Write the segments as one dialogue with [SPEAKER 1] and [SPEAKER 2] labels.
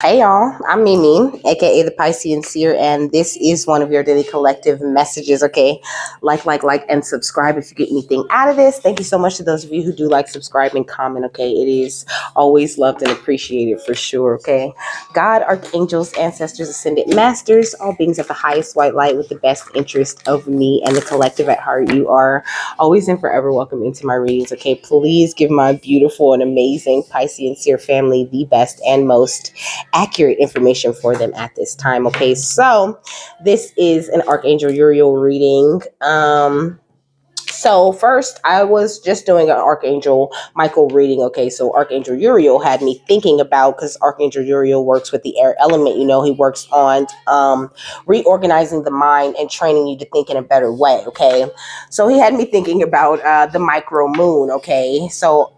[SPEAKER 1] Hey y'all, I'm Mimi, aka the Piscean Seer, and this is one of your daily collective messages. Okay, like, and subscribe if you get anything out of this. Thank you so much to those of you who do like, subscribe, and comment. Okay, it is always loved and appreciated for sure. Okay, God, archangels, ancestors, ascended masters, all beings of the highest white light with the best interest of me and the collective at heart. You are always and forever welcome into my readings. Okay, please give my beautiful and amazing Piscean Seer family the best and most accurate information for them at this time. Okay, so this is an Archangel Uriel reading. So first, I was just doing an Archangel Michael reading. Okay, so Archangel Uriel had me thinking about, because Archangel Uriel works with the air element. You know, he works on reorganizing the mind and training you to think in a better way. Okay, so he had me thinking about the micro moon. Okay, so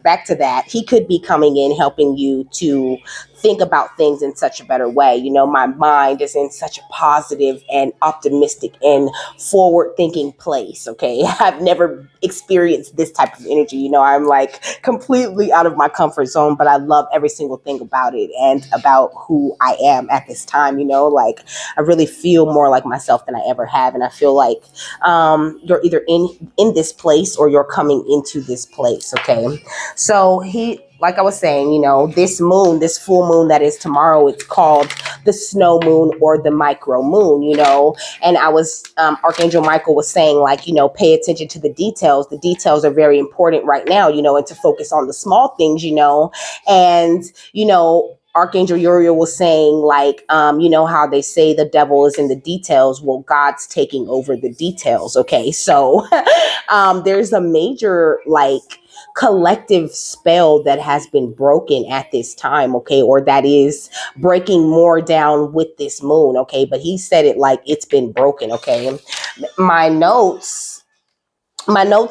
[SPEAKER 1] back to that. He could be coming in helping you to think about things in such a better way. You know, my mind is in such a positive and optimistic and forward thinking place. Okay, I've never experienced this type of energy. You know, I'm like completely out of my comfort zone, but I love every single thing about it and about who I am at this time. You know, like I really feel more like myself than I ever have, and I feel like you're either in this place or you're coming into this place. Okay, so like I was saying, you know, this moon, this full moon that is tomorrow, it's called the snow moon or the micro moon, you know. And Archangel Michael was saying, like, you know, pay attention to the details. The details are very important right now, you know, and to focus on the small things, you know. And, you know, Archangel Uriel was saying, like, you know how they say the devil is in the details. Well, God's taking over the details. Okay, so there's a major, like, collective spell that has been broken at this time, okay, or that is breaking more down with this moon, okay, but he said it like it's been broken. Okay, my notes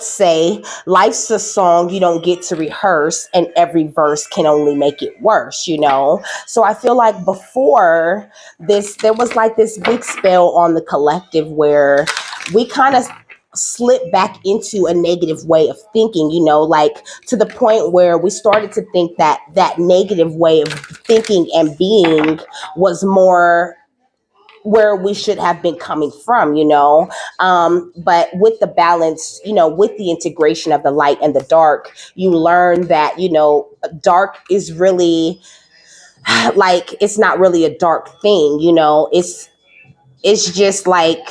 [SPEAKER 1] say life's a song you don't get to rehearse, and every verse can only make it worse, you know. So I feel like before this, there was like this big spell on the collective where we kind of slip back into a negative way of thinking, you know, like to the point where we started to think that that negative way of thinking and being was more where we should have been coming from, you know. But with the balance, you know, with the integration of the light and the dark, you learn that, you know, dark is really like, it's not really a dark thing, you know. It's just like,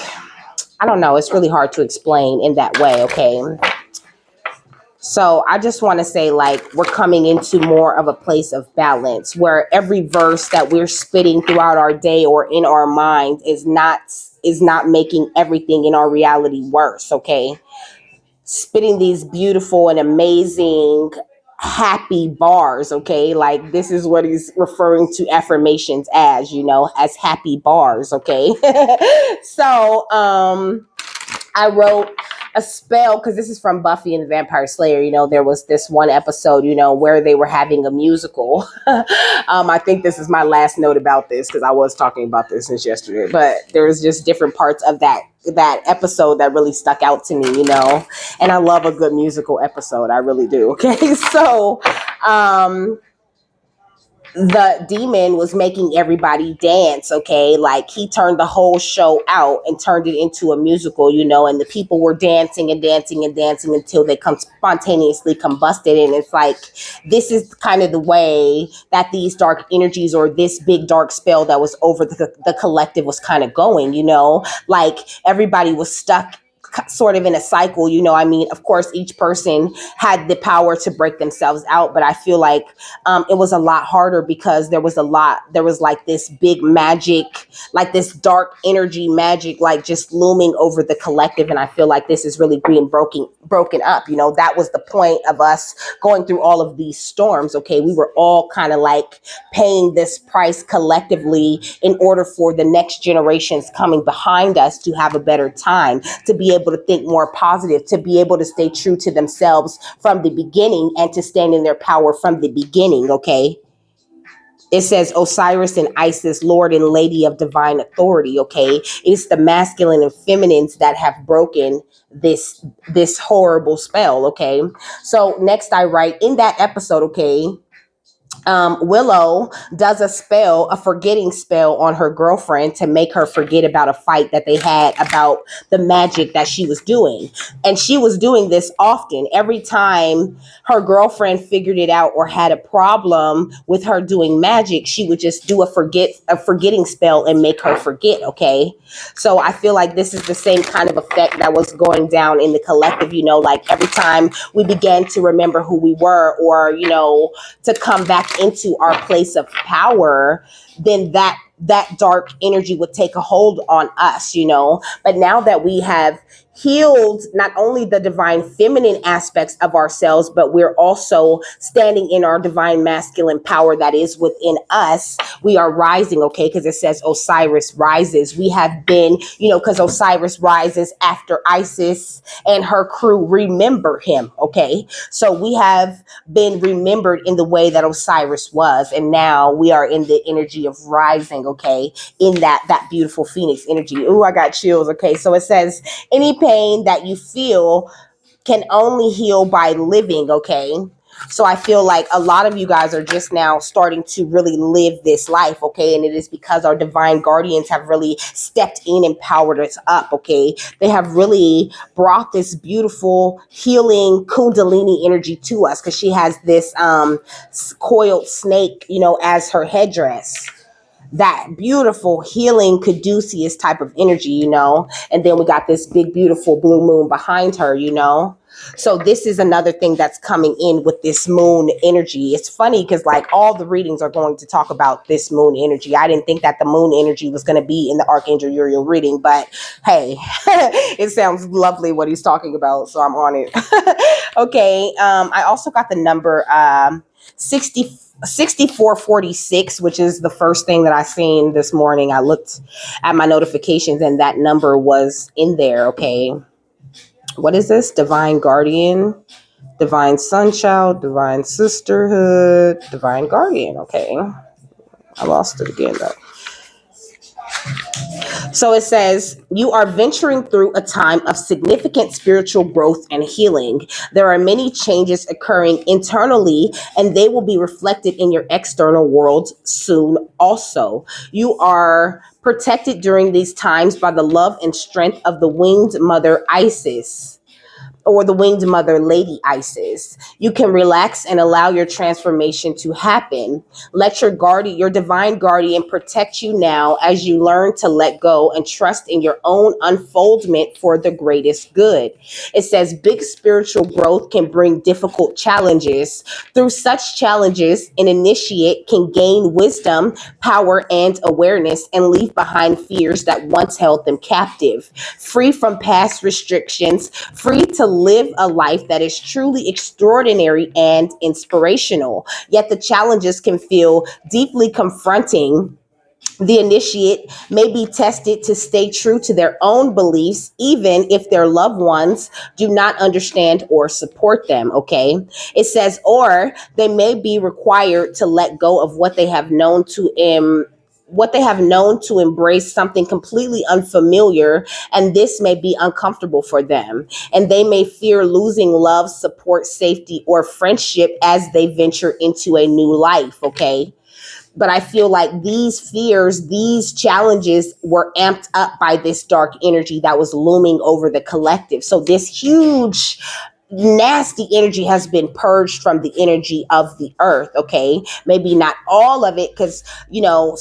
[SPEAKER 1] I don't know, it's really hard to explain in that way. Okay, so I just want to say, like, we're coming into more of a place of balance where every verse that we're spitting throughout our day or in our mind is not making everything in our reality worse. Okay, spitting these beautiful and amazing happy bars. Okay, like this is what he's referring to affirmations as, you know, as happy bars. Okay, so I wrote a spell, because this is from Buffy and the Vampire Slayer. You know, there was this one episode, you know, where they were having a musical. I think this is my last note about this, because I was talking about this since yesterday, but there was just different parts of that episode that really stuck out to me, you know, and I love a good musical episode. I really do. Okay, so the demon was making everybody dance. Okay, like he turned the whole show out and turned it into a musical, you know, and the people were dancing and dancing and dancing until they spontaneously combusted. And it's like, this is kind of the way that these dark energies, or this big dark spell that was over the collective, was kind of going, you know, like everybody was stuck sort of in a cycle, you know. I mean, of course, each person had the power to break themselves out, but I feel like it was a lot harder because there was like this big magic, like this dark energy magic, like just looming over the collective. And I feel like this is really being broken up. You know, that was the point of us going through all of these storms. Okay, we were all kind of like paying this price collectively in order for the next generations coming behind us to have a better time, to be able to think more positive, to be able to stay true to themselves from the beginning and to stand in their power from the beginning. Okay, it says Osiris and Isis, Lord and Lady of divine authority. Okay, it's the masculine and feminines that have broken this horrible spell. Okay, so next I write in that episode. Okay, Willow does a forgetting spell on her girlfriend to make her forget about a fight that they had about the magic that she was doing. And she was doing this often. Every time her girlfriend figured it out or had a problem with her doing magic, she would just do a forgetting spell and make her forget, okay? So I feel like this is the same kind of effect that was going down in the collective, like every time we began to remember who we were, or, to come back into our place of power, then that dark energy would take a hold on us, But now that we have healed not only the divine feminine aspects of ourselves, but we're also standing in our divine masculine power that is within us, we are rising, okay? Because it says Osiris rises. We have been, because Osiris rises after Isis and her crew remember him, okay? So we have been remembered in the way that Osiris was, and now we are in the energy of rising, okay? In that beautiful phoenix energy. Ooh, I got chills, okay? So it says, any pain that you feel can only heal by living, okay? So I feel like a lot of you guys are just now starting to really live this life, okay? And it is because our divine guardians have really stepped in and powered us up, okay? They have really brought this beautiful healing kundalini energy to us, because she has this coiled snake, as her headdress. That beautiful healing caduceus type of energy, and then we got this big beautiful blue moon behind her, so this is another thing that's coming in with this moon energy. It's funny because like all the readings are going to talk about this moon energy. I didn't think that the moon energy was going to be in the Archangel Uriel reading, but hey, it sounds lovely what he's talking about, so I'm on it. Okay, I also got the number 6446, which is the first thing that I seen this morning. I looked at my notifications and that number was in there. Okay. What is this? Divine Guardian, Divine Sunchild, Divine Sisterhood, Divine Guardian. Okay. I lost it again though. So it says, you are venturing through a time of significant spiritual growth and healing. There are many changes occurring internally, and they will be reflected in your external world soon also. You are protected during these times by the love and strength of the winged mother Isis, or the winged mother, Lady Isis. You can relax and allow your transformation to happen. Let your divine guardian protect you now as you learn to let go and trust in your own unfoldment for the greatest good. It says big spiritual growth can bring difficult challenges. Through such challenges, an initiate can gain wisdom, power, and awareness, and leave behind fears that once held them captive. Free from past restrictions, free to live a life that is truly extraordinary and inspirational. Yet the challenges can feel deeply confronting. The initiate may be tested to stay true to their own beliefs, even if their loved ones do not understand or support them, okay? It says, or they may be required to let go of what they have known to embrace something completely unfamiliar, and this may be uncomfortable for them. And they may fear losing love, support, safety, or friendship as they venture into a new life, okay? But I feel like these fears, these challenges were amped up by this dark energy that was looming over the collective. So this huge nasty energy has been purged from the energy of the earth, okay? Maybe not all of it, because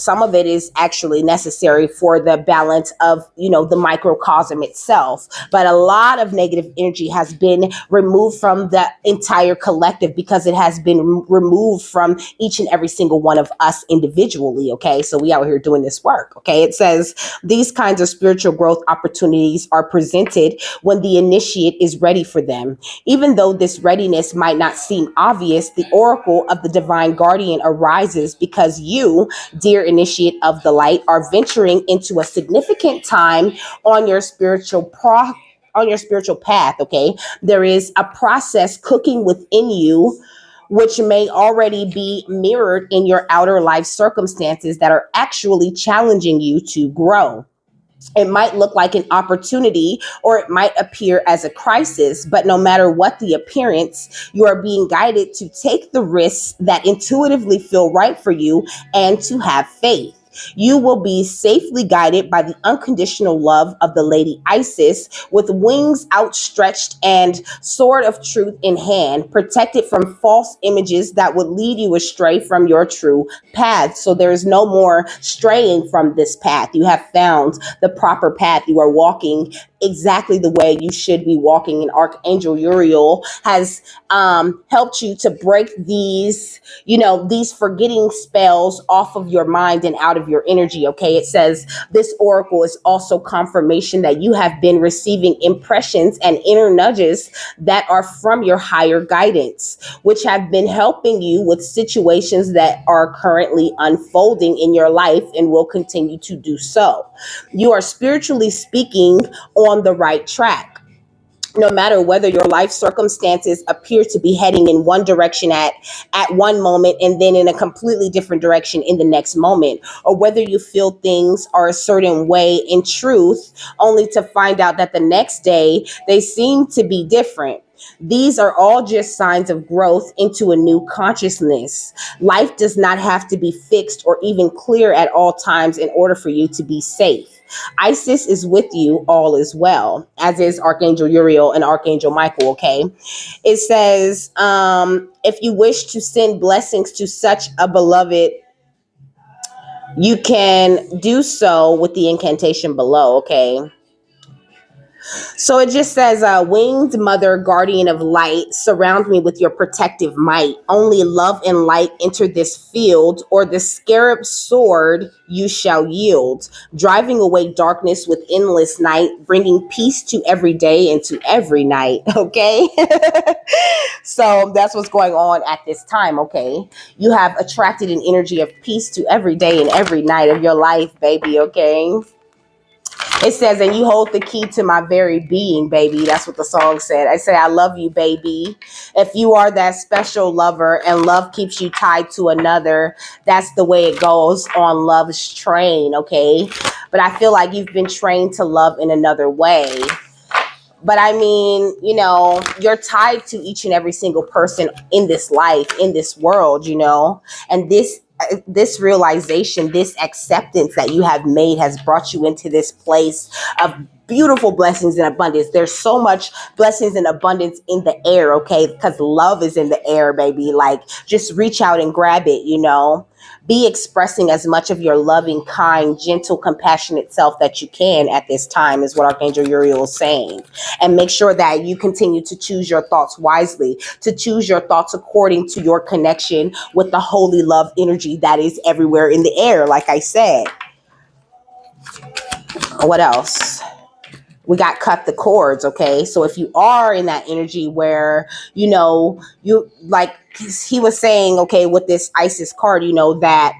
[SPEAKER 1] some of it is actually necessary for the balance of the microcosm itself, but a lot of negative energy has been removed from the entire collective because it has been removed from each and every single one of us individually, okay? So we out here doing this work, okay? It says these kinds of spiritual growth opportunities are presented when the initiate is ready for them. Even though this readiness might not seem obvious, the oracle of the divine guardian arises because you, dear initiate of the light, are venturing into a significant time on your spiritual path, okay? There is a process cooking within you which may already be mirrored in your outer life circumstances that are actually challenging you to grow. It might look like an opportunity or it might appear as a crisis, but no matter what the appearance, you are being guided to take the risks that intuitively feel right for you and to have faith. You will be safely guided by the unconditional love of the Lady Isis, with wings outstretched and sword of truth in hand, protected from false images that would lead you astray from your true path. So there is no more straying from this path. You have found the proper path. You are walking exactly the way you should be walking. And Archangel Uriel has helped you to break these, these forgetting spells off of your mind and out of your energy. Okay. It says this oracle is also confirmation that you have been receiving impressions and inner nudges that are from your higher guidance, which have been helping you with situations that are currently unfolding in your life and will continue to do so. You are spiritually speaking on the right track. No matter whether your life circumstances appear to be heading in one direction at one moment and then in a completely different direction in the next moment, or whether you feel things are a certain way in truth, only to find out that the next day they seem to be different. These are all just signs of growth into a new consciousness. Life does not have to be fixed or even clear at all times in order for you to be safe. Isis is with you, all is well, as is Archangel Uriel and Archangel Michael, okay? It says, if you wish to send blessings to such a beloved, you can do so with the incantation below, okay? So it just says, winged mother, guardian of light, surround me with your protective might. Only love and light enter this field, or the scarab sword you shall yield, driving away darkness with endless night, bringing peace to every day and to every night. Okay. So that's what's going on at this time. Okay. You have attracted an energy of peace to every day and every night of your life, baby. Okay. It says, and you hold the key to my very being, baby. That's what the song said. I say, I love you, baby. If you are that special lover and love keeps you tied to another, that's the way it goes on love's train, okay? But I feel like you've been trained to love in another way. But I mean, you're tied to each and every single person in this life, in this world, and this realization, this acceptance that you have made has brought you into this place of beautiful blessings and abundance. There's so much blessings and abundance in the air, okay? Because love is in the air, baby. Like, just reach out and grab it, Be expressing as much of your loving, kind, gentle, compassionate self that you can at this time, is what Archangel Uriel is saying. And make sure that you continue to choose your thoughts wisely, to choose your thoughts according to your connection with the holy love energy that is everywhere in the air, like I said. What else? We got cut the cords, okay? So if you are in that energy where, you like he was saying, okay, with this Isis card, that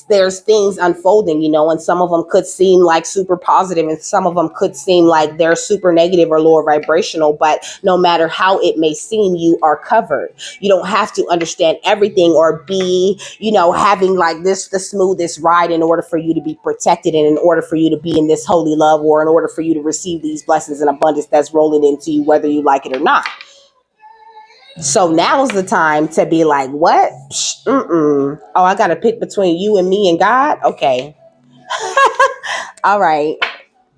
[SPEAKER 1] there's things unfolding, and some of them could seem like super positive and some of them could seem like they're super negative or lower vibrational, but no matter how it may seem, you are covered. You don't have to understand everything or be, having like the smoothest ride in order for you to be protected and in order for you to be in this holy love, or in order for you to receive these blessings and abundance that's rolling into you, whether you like it or not. So now's the time to be like, what? Oh, I got to pick between you and me and God? Okay. All right.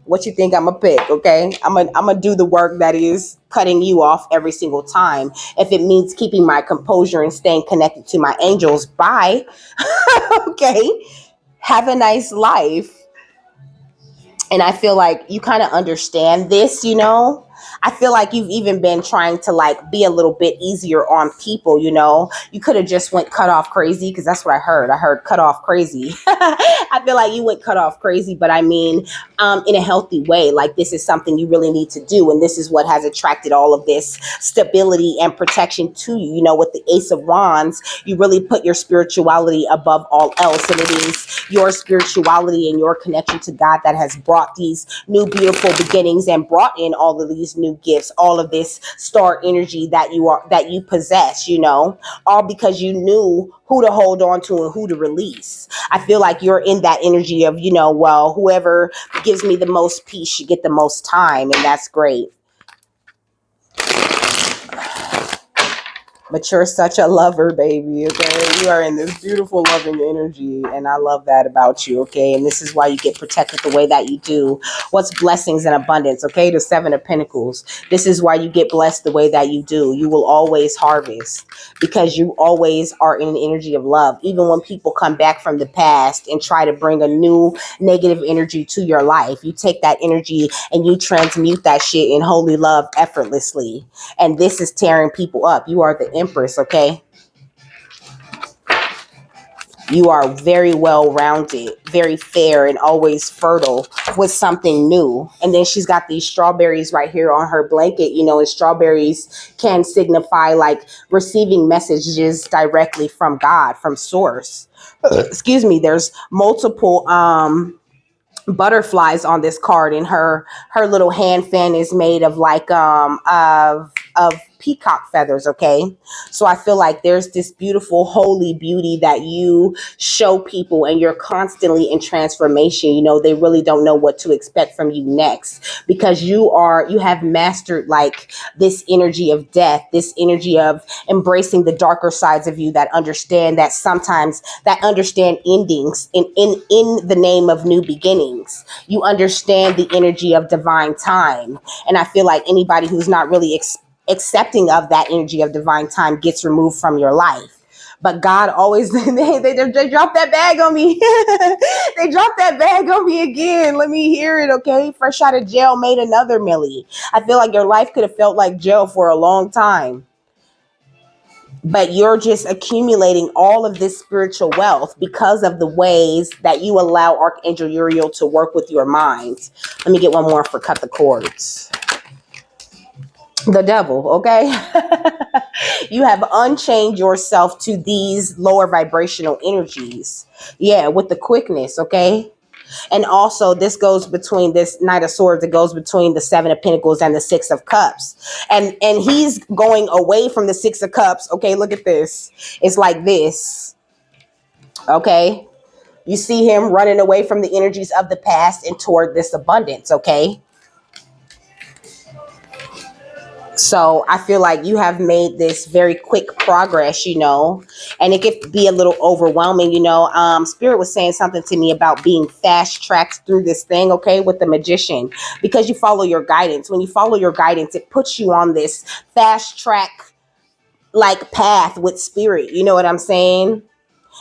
[SPEAKER 1] What you think I'm going to pick, okay? I'm gonna do the work that is cutting you off every single time. If it means keeping my composure and staying connected to my angels, bye. Okay. Have a nice life. And I feel like you kind of understand this, I feel like you've even been trying to like be a little bit easier on people, You could have just went cut off crazy, because that's what I heard. I heard cut off crazy. I feel like you went cut off crazy, but I mean, in a healthy way. Like, this is something you really need to do. And this is what has attracted all of this stability and protection to you. With the Ace of Wands, you really put your spirituality above all else. And it is your spirituality and your connection to God that has brought these new beautiful beginnings and brought in all of these these new gifts, all of this star energy that you possess, all because you knew who to hold on to and who to release. I feel like you're in that energy of, well, whoever gives me the most peace should get the most time, and that's great. But you're such a lover, baby, okay? You are in this beautiful loving energy, and I love that about you, okay? And this is why you get protected the way that you do. What's blessings and abundance, okay? The Seven of Pentacles. This is why you get blessed the way that you do. You will always harvest because you always are in an energy of love. Even when people come back from the past and try to bring a new negative energy to your life, you take that energy and you transmute that shit in holy love effortlessly. And this is tearing people up. You are the Empress, okay? You are very well-rounded, very fair, and always fertile with something new. And then she's got these strawberries right here on her blanket, and strawberries can signify like receiving messages directly from God, from source. Excuse me. There's multiple butterflies on this card, and her little hand fan is made of like of peacock feathers, okay? So I feel like there's this beautiful holy beauty that you show people, and you're constantly in transformation. They really don't know what to expect from you next, because you have mastered like this energy of death, this energy of embracing the darker sides of you that understand endings in the name of new beginnings. You understand the energy of divine time. And I feel like anybody who's not really accepting of that energy of divine time gets removed from your life. But God always, they dropped that bag on me. They dropped that bag on me again. Let me hear it, okay? Fresh out of jail, made another Millie. I feel like your life could have felt like jail for a long time. But you're just accumulating all of this spiritual wealth because of the ways that you allow Archangel Uriel to work with your mind. Let me get one more for Cut the Cords. The devil, okay? You have unchained yourself to these lower vibrational energies. Yeah, with the quickness, okay? And also this goes between this Knight of Swords. It goes between the Seven of Pentacles and the Six of Cups. And he's going away from the Six of Cups. Okay, look at this. It's like this. Okay? You see him running away from the energies of the past and toward this abundance, okay? So I feel like you have made this very quick progress, and it could be a little overwhelming, Spirit was saying something to me about being fast tracked through this thing, okay, with the Magician, because you follow your guidance. When you follow your guidance, it puts you on this fast track like path with Spirit. You know what I'm saying?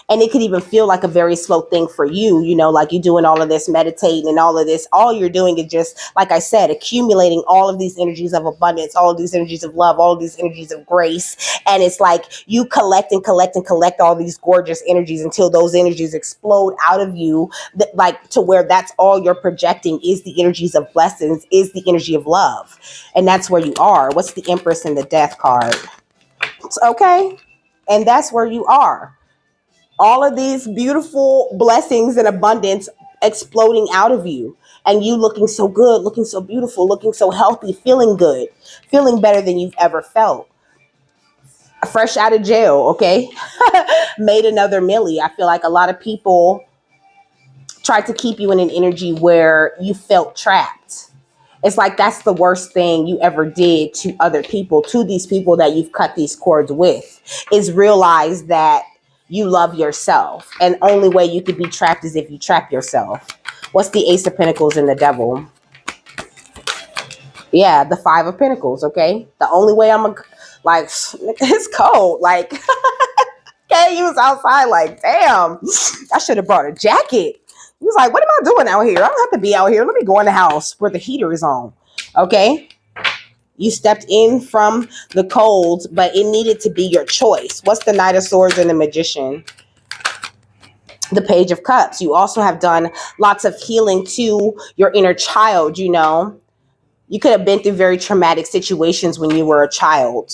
[SPEAKER 1] And it could even feel like a very slow thing for you, like you're doing all of this meditating and all of this. All you're doing is just, like I said, accumulating all of these energies of abundance, all of these energies of love, all of these energies of grace. And it's like you collect and collect and collect all these gorgeous energies until those energies explode out of you, like to where that's all you're projecting is the energies of blessings, is the energy of love. And that's where you are. What's the Empress and the Death card? It's okay. And that's where you are. All of these beautiful blessings and abundance exploding out of you, and you looking so good, looking so beautiful, looking so healthy, feeling good, feeling better than you've ever felt. Fresh out of jail, okay? Made another Millie. I feel like a lot of people tried to keep you in an energy where you felt trapped. It's like that's the worst thing you ever did to other people, to these people that you've cut these cords with, is realize that you love yourself. And only way you could be trapped is if you trap yourself. What's the Ace of Pentacles and the Devil? Yeah, the Five of Pentacles, okay? The only way it's cold. Like, okay, you was outside like, damn, I should have brought a jacket. He was like, what am I doing out here? I don't have to be out here. Let me go in the house where the heater is on, okay? You stepped in from the cold, but it needed to be your choice. What's the Knight of Swords and the Magician? The Page of Cups. You also have done lots of healing to your inner child, You could have been through very traumatic situations when you were a child.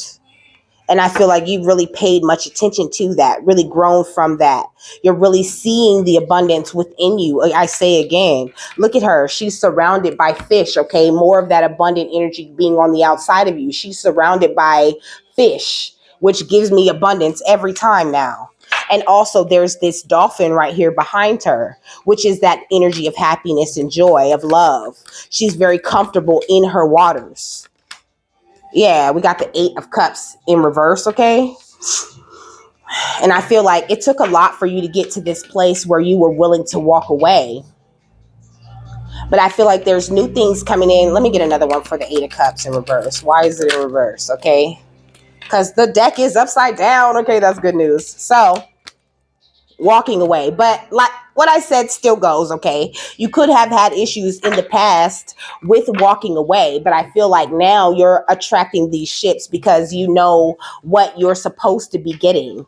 [SPEAKER 1] And I feel like you've really paid much attention to that, really grown from that. You're really seeing the abundance within you. I say again, look at her. She's surrounded by fish, okay? More of that abundant energy being on the outside of you. She's surrounded by fish, which gives me abundance every time now. And also there's this dolphin right here behind her, which is that energy of happiness and joy, of love. She's very comfortable in her waters. Yeah, we got the 8 of Cups in reverse, okay? And I feel like it took a lot for you to get to this place where you were willing to walk away. But I feel like there's new things coming in. Let me get another one for the 8 of Cups in reverse. Why is it in reverse, okay? Because the deck is upside down. Okay, that's good news. So, walking away. But like what I said still goes, okay? You could have had issues in the past with walking away, but I feel like now you're attracting these ships because you know what you're supposed to be getting.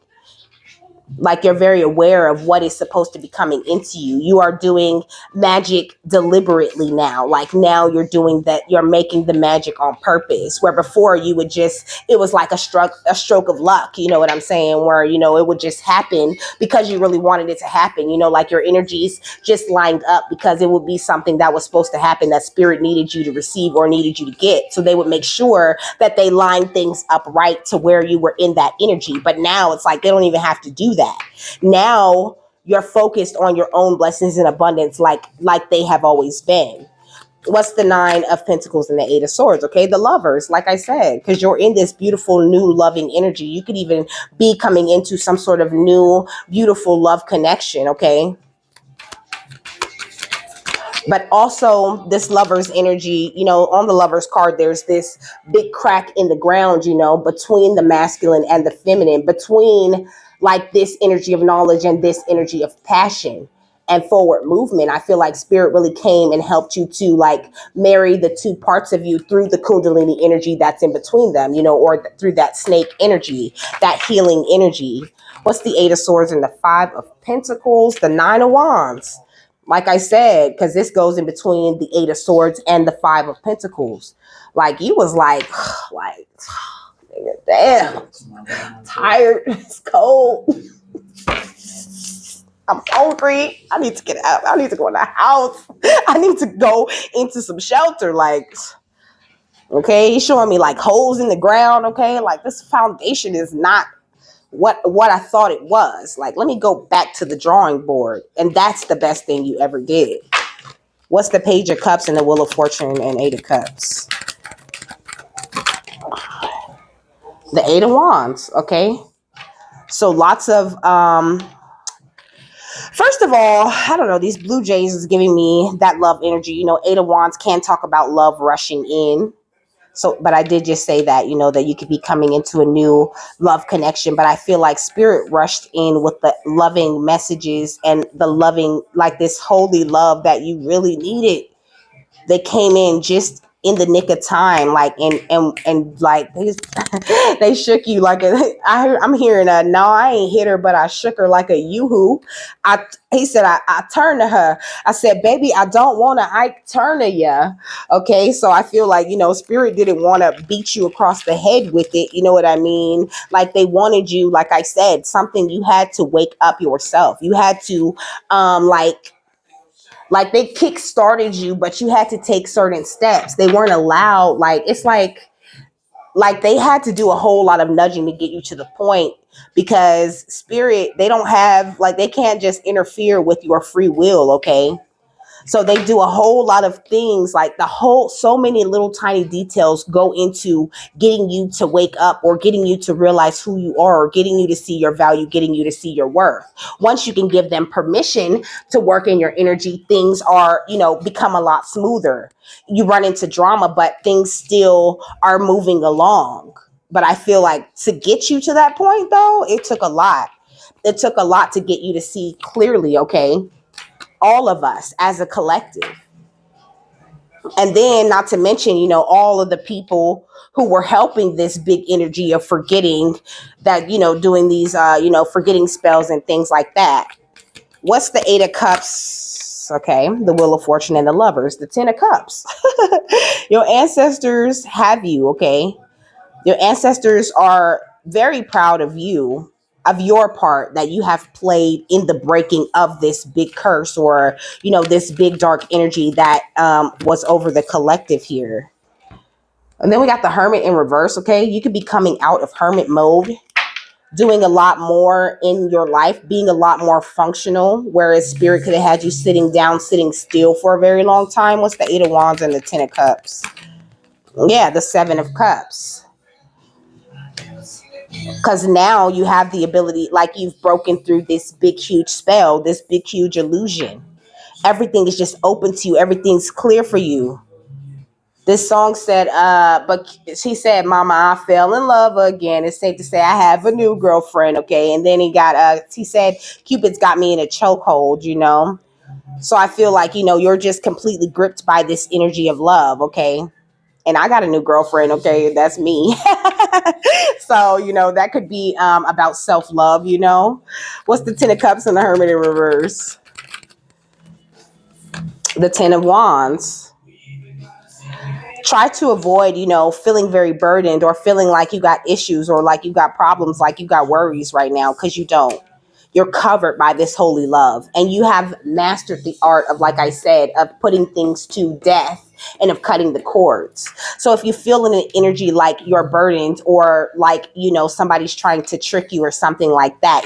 [SPEAKER 1] Like you're very aware of what is supposed to be coming into you. You are doing magic deliberately now. Like now you're doing that. You're making the magic on purpose, where before you would just, it was like a stroke of luck. You know what I'm saying? Where, you know, it would just happen because you really wanted it to happen. You know, like your energies just lined up because it would be something that was supposed to happen that spirit needed you to receive or needed you to get. So they would make sure that they lined things up right to where you were in that energy. But now it's like they don't even have to do that. Now you're focused on your own blessings and abundance like they have always been. What's the 9 of Pentacles and the 8 of Swords? Okay, the Lovers, like I said, because you're in this beautiful new loving energy. You could even be coming into some sort of new beautiful love connection, okay? But also this Lover's energy, you know, on the Lover's card, there's this big crack in the ground, you know, between the masculine and the feminine, between like this energy of knowledge and this energy of passion and forward movement. I feel like spirit really came and helped you to like marry the two parts of you through the Kundalini energy that's in between them, you know, or through that snake energy, that healing energy. What's the 8 of Swords and the 5 of Pentacles? The 9 of Wands. Like I said, because this goes in between the 8 of Swords and the 5 of Pentacles. Like you was like, damn, tired, it's cold, I'm hungry, I need to get out, I need to go in the house, I need to go into some shelter. Like, okay, he's showing me like holes in the ground. Okay, like this foundation is not what I thought it was. Like, let me go back to the drawing board. And that's the best thing you ever did. What's the Page of Cups and the Wheel of Fortune and 8 of Cups? The 8 of Wands, okay? So lots of, first of all, I don't know, these Blue Jays is giving me that love energy. You know, 8 of Wands can talk about love rushing in. So, but I did just say that, you know, that you could be coming into a new love connection. But I feel like spirit rushed in with the loving messages and the loving, like this holy love that you really needed. They came in just in the nick of time, like, and like they shook you like I'm hearing a, no, I ain't hit her, but I shook her like a yoo-hoo. He said, I turned to her. I said, baby, I don't want to, I turn to you. Okay. So I feel like, you know, spirit didn't want to beat you across the head with it. You know what I mean? Like they wanted you, like I said, something you had to wake up yourself. You had to, like they kick-started you, but you had to take certain steps. They weren't allowed, like, it's like they had to do a whole lot of nudging to get you to the point, because spirit, they don't have, like, they can't just interfere with your free will, okay? So they do a whole lot of things, like so many little tiny details go into getting you to wake up or getting you to realize who you are or getting you to see your value, getting you to see your worth. Once you can give them permission to work in your energy, things are, you know, become a lot smoother. You run into drama, but things still are moving along. But I feel like to get you to that point, though, it took a lot. It took a lot to get you to see clearly, okay? All of us as a collective. And then not to mention, you know, all of the people who were helping this big energy of forgetting that, you know, doing these, you know, forgetting spells and things like that. What's the 8 of Cups? Okay. The Wheel of Fortune and the Lovers, the 10 of Cups. Your ancestors have you. Okay. Your ancestors are very proud of you, of your part that you have played in the breaking of this big curse, or this big dark energy that was over the collective here. And then we got the Hermit in reverse. Okay, you could be coming out of hermit mode, doing a lot more in your life, being a lot more functional, whereas Spirit could have had you sitting down, sitting still for a very long time. What's the Eight of Wands and the Ten of Cups? Yeah, the Seven of Cups. Because now you have the ability, like you've broken through this big, huge spell, this big, huge illusion. Everything is just open to you. Everything's clear for you. This song said, but she said, Mama, I fell in love again. It's safe to say I have a new girlfriend, okay? And then he said, Cupid's got me in a chokehold. So I feel like, you're just completely gripped by this energy of love, okay? And I got a new girlfriend, okay? That's me. So, that could be about self-love, What's the Ten of Cups and the Hermit in reverse? The Ten of Wands. Try to avoid, feeling very burdened, or feeling like you got issues, or like you got problems, like you got worries right now, because you don't. You're covered by this holy love, and you have mastered the art of, like I said, of putting things to death and of cutting the cords. So if you feel in an energy like you're burdened, or like, somebody's trying to trick you or something like that,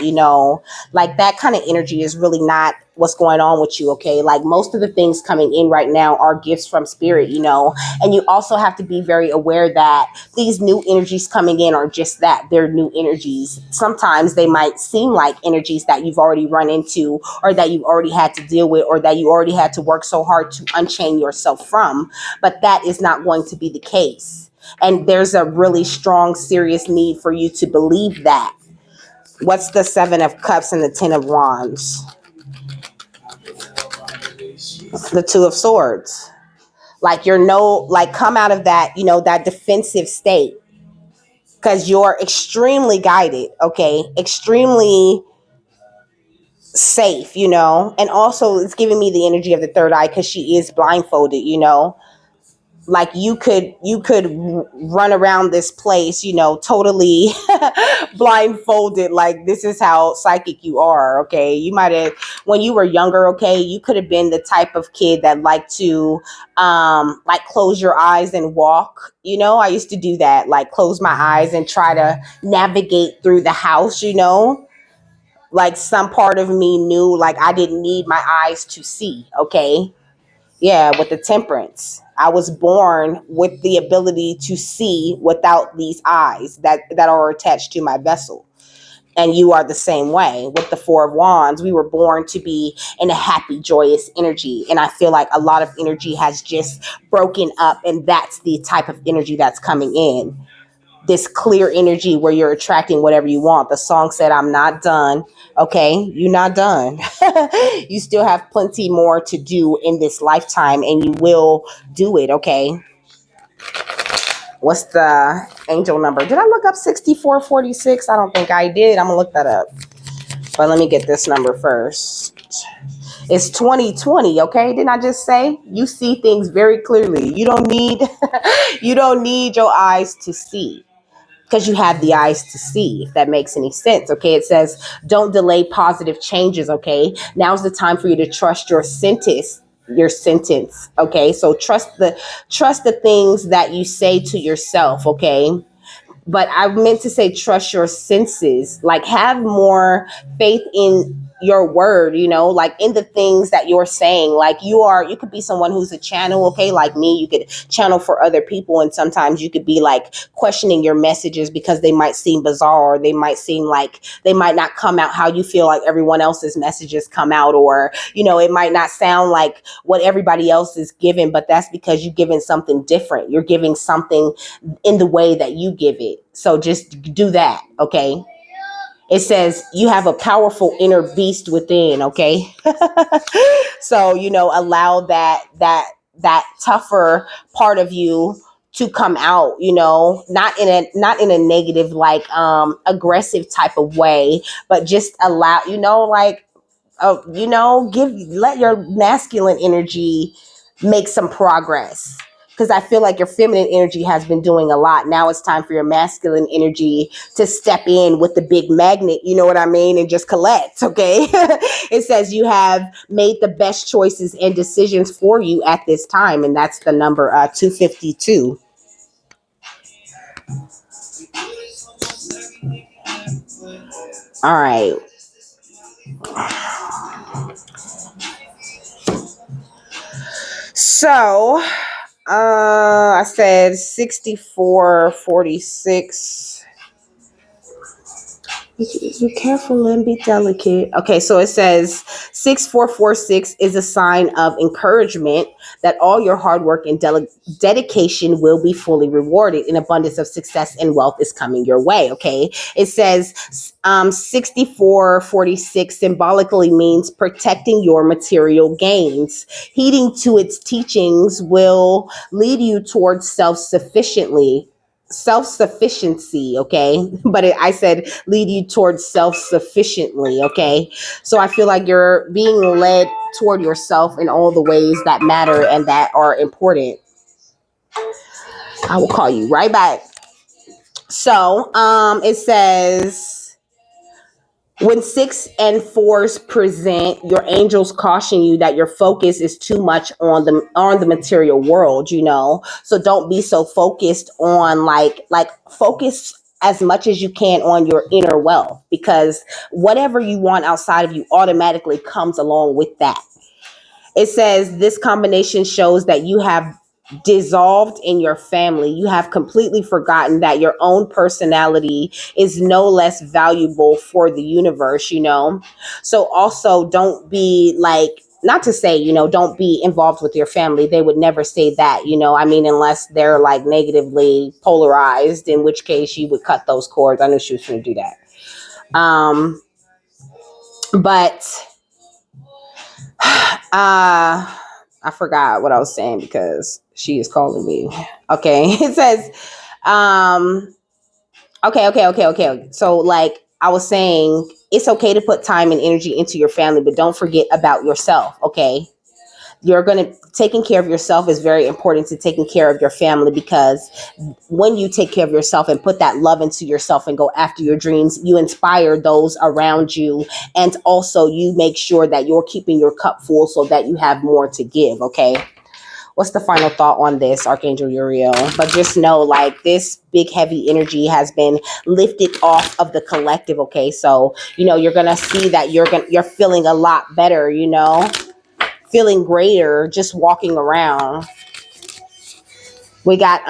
[SPEAKER 1] like that kind of energy is really not what's going on with you, okay? Like most of the things coming in right now are gifts from Spirit, and you also have to be very aware that these new energies coming in are just that. They're new energies. Sometimes they might seem like energies that you've already run into, or that you've already had to deal with, or that you already had to work so hard to unchain yourself from, but that is not going to be the case. And there's a really strong, serious need for you to believe that. What's the Seven of Cups and the Ten of Wands? The Two of Swords. Like come out of that, that defensive state, because you're extremely guided, okay? Extremely safe, and also it's giving me the energy of the third eye, because she is blindfolded, like you could run around this place, totally blindfolded. Like this is how psychic you are, okay? You might have, when you were younger, okay, you could have been the type of kid that liked to like close your eyes and walk. I used to do that, like close my eyes and try to navigate through the house. Like some part of me knew like I didn't need my eyes to see, okay? Yeah, with the Temperance. I was born with the ability to see without these eyes that are attached to my vessel. And you are the same way. With the Four of Wands, we were born to be in a happy, joyous energy. And I feel like a lot of energy has just broken up, and that's the type of energy that's coming in. This clear energy where you're attracting whatever you want. The song said, I'm not done. Okay, you're not done. You still have plenty more to do in this lifetime, and you will do it, okay? What's the angel number? Did I look up 6446? I don't think I did. I'm going to look that up. But let me get this number first. It's 2020, okay? Didn't I just say? You see things very clearly. You don't need your eyes to see, because you have the eyes to see, if that makes any sense, okay? It says, don't delay positive changes, okay? Now's the time for you to trust your sentence, okay? So trust the things that you say to yourself, okay? But I meant to say trust your senses, like have more faith in your word, like in the things that you're saying. Like you could be someone who's a channel, okay? Like me, you could channel for other people, and sometimes you could be like questioning your messages because they might seem bizarre, or they might seem like they might not come out how you feel like everyone else's messages come out, or it might not sound like what everybody else is giving, but that's because you're giving something different. You're giving something in the way that you give it. So just do that, okay? It says you have a powerful inner beast within, okay? So, allow that tougher part of you to come out, not in a negative, like aggressive type of way, but just allow, let your masculine energy make some progress. because I feel like your feminine energy has been doing a lot. Now it's time for your masculine energy to step in with the big magnet, you know what I mean, and just collect, okay? It says you have made the best choices and decisions for you at this time, and that's the number 252. All right. So, I said 6446. Be careful and be delicate. Okay, so it says 6446 is a sign of encouragement that all your hard work and dedication will be fully rewarded. An abundance of success and wealth is coming your way. Okay, it says 6446 symbolically means protecting your material gains. Heeding to its teachings will lead you towards self-sufficiency, okay? But I said lead you towards self-sufficiently, okay? So I feel like you're being led toward yourself in all the ways that matter and that are important. I will call you right back. So it says when 6 and 4s present, your angels caution you that your focus is too much on the material world, you know. So don't be so focused on like focus as much as you can on your inner wealth, because whatever you want outside of you automatically comes along with that. It says this combination shows that you have dissolved in your family. You have completely forgotten that your own personality is no less valuable for the universe, you know? So also don't be like, not to say, you know, don't be involved with your family. They would never say that, you know, I mean, unless they're like negatively polarized, in which case you would cut those cords. I knew she was going to do that. But I forgot what I was saying because she is calling me. Okay. It says, okay. So like I was saying, it's okay to put time and energy into your family, but don't forget about yourself. Okay. Taking care of yourself is very important to taking care of your family, because when you take care of yourself and put that love into yourself and go after your dreams, you inspire those around you. And also you make sure that you're keeping your cup full so that you have more to give. Okay. What's the final thought on this, Archangel Uriel? But just know, like, this big heavy energy has been lifted off of the collective. Okay. So, you know, you're going to see that you're feeling a lot better, you know, feeling greater just walking around. We got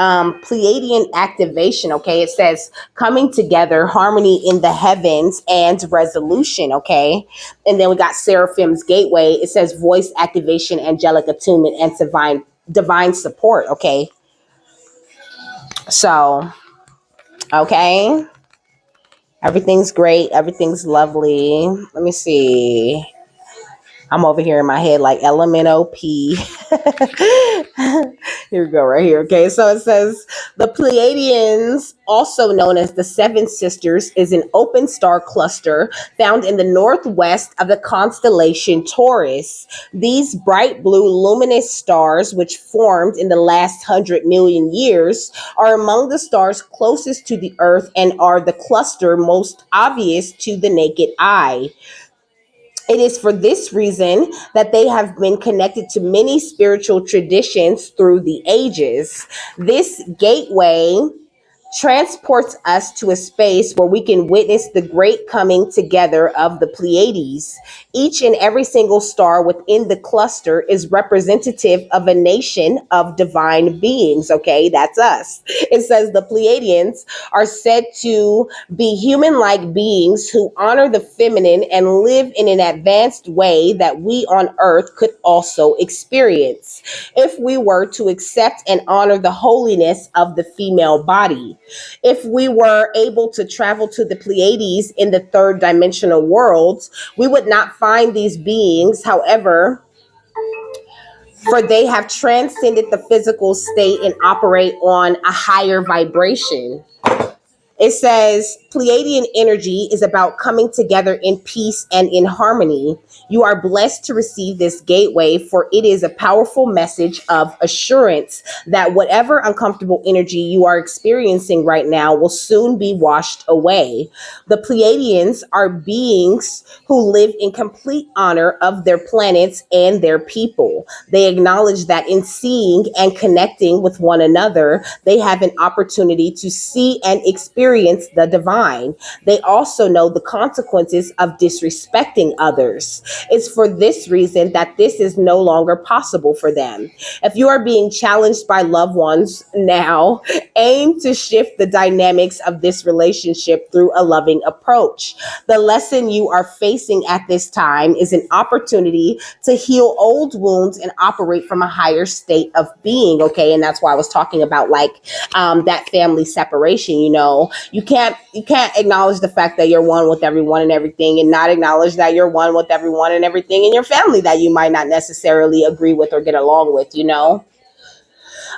[SPEAKER 1] Pleiadian activation, okay? It says coming together, harmony in the heavens, and resolution, okay? And then we got Seraphim's gateway. It says voice activation, angelic attunement, and divine support, okay? So, okay. Everything's great. Everything's lovely. Let me see. I'm over here in my head like LMNOP. Here we go, right here. Okay, so it says the Pleiadians, also known as the Seven Sisters, is an open star cluster found in the northwest of the constellation Taurus. These bright blue luminous stars, which formed in the last 100 million years, are among the stars closest to the Earth and are the cluster most obvious to the naked eye. It is for this reason that they have been connected to many spiritual traditions through the ages. This gateway transports us to a space where we can witness the great coming together of the Pleiades. Each and every single star within the cluster is representative of a nation of divine beings. Okay, that's us. It says the Pleiadians are said to be human-like beings who honor the feminine and live in an advanced way that we on Earth could also experience if we were to accept and honor the holiness of the female body. If we were able to travel to the Pleiades in the third dimensional worlds, we would not find these beings. However, for they have transcended the physical state and operate on a higher vibration. It says Pleiadian energy is about coming together in peace and in harmony. You are blessed to receive this gateway, for it is a powerful message of assurance that whatever uncomfortable energy you are experiencing right now will soon be washed away. The Pleiadians are beings who live in complete honor of their planets and their people. They acknowledge that in seeing and connecting with one another, they have an opportunity to see and experience the divine. They also know the consequences of disrespecting others. It's for this reason that this is no longer possible for them. If you are being challenged by loved ones now, aim to shift the dynamics of this relationship through a loving approach. The lesson you are facing at this time is an opportunity to heal old wounds and operate from a higher state of being. Okay. And that's why I was talking about like that family separation. You know, you can't acknowledge the fact that you're one with everyone and everything, and not acknowledge that you're one with everyone and everything in your family that you might not necessarily agree with or get along with, you know.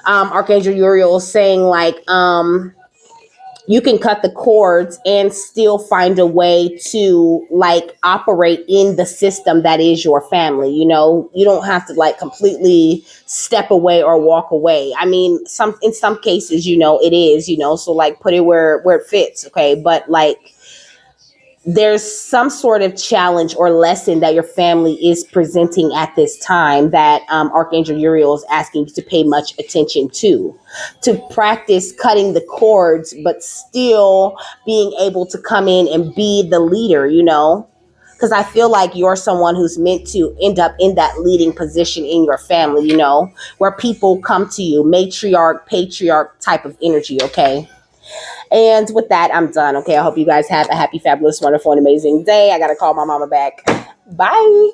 [SPEAKER 1] Archangel Uriel is saying like you can cut the cords and still find a way to like operate in the system that is your family. You know, you don't have to like completely step away or walk away. I mean, in some cases, you know, it is, you know, so like put it where it fits. Okay. But like, there's some sort of challenge or lesson that your family is presenting at this time that Archangel Uriel is asking you to pay much attention to practice cutting the cords, but still being able to come in and be the leader, you know, because I feel like you're someone who's meant to end up in that leading position in your family, you know, where people come to you, matriarch, patriarch type of energy. Okay. And with that, I'm done. Okay. I hope you guys have a happy, fabulous, wonderful, and amazing day. I got to call my mama back. Bye.